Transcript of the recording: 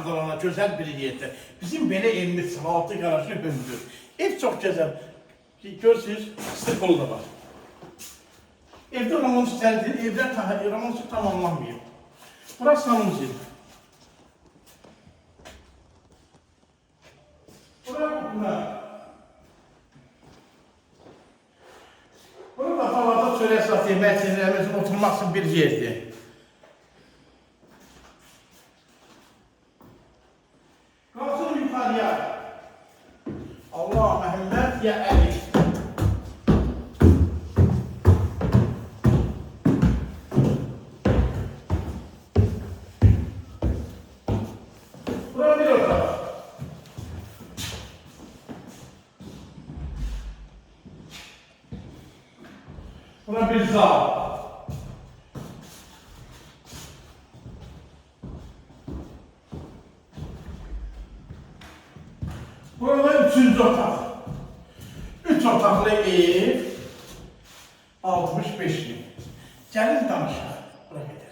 ona güzel bir yerdir. Bizim belə evimiz 6 garajlı hündür. Ev çok güzel. Görürsünüz, stikolu da var. Evde remontu səndir, evler remontu tamamlanmıyor. Burası hamımız ev. Burası burada havada çörək satı, məhsələrimizin oturmaq üçün bir yerdir. Qalsın yukarıya. Allah Məhəmməd ya Əli. Bura bir otaq. Bura bir zal. Burada üçüncü otak. 3 otaklı ev 65 bin. Gelin danışaq. Bura gedək.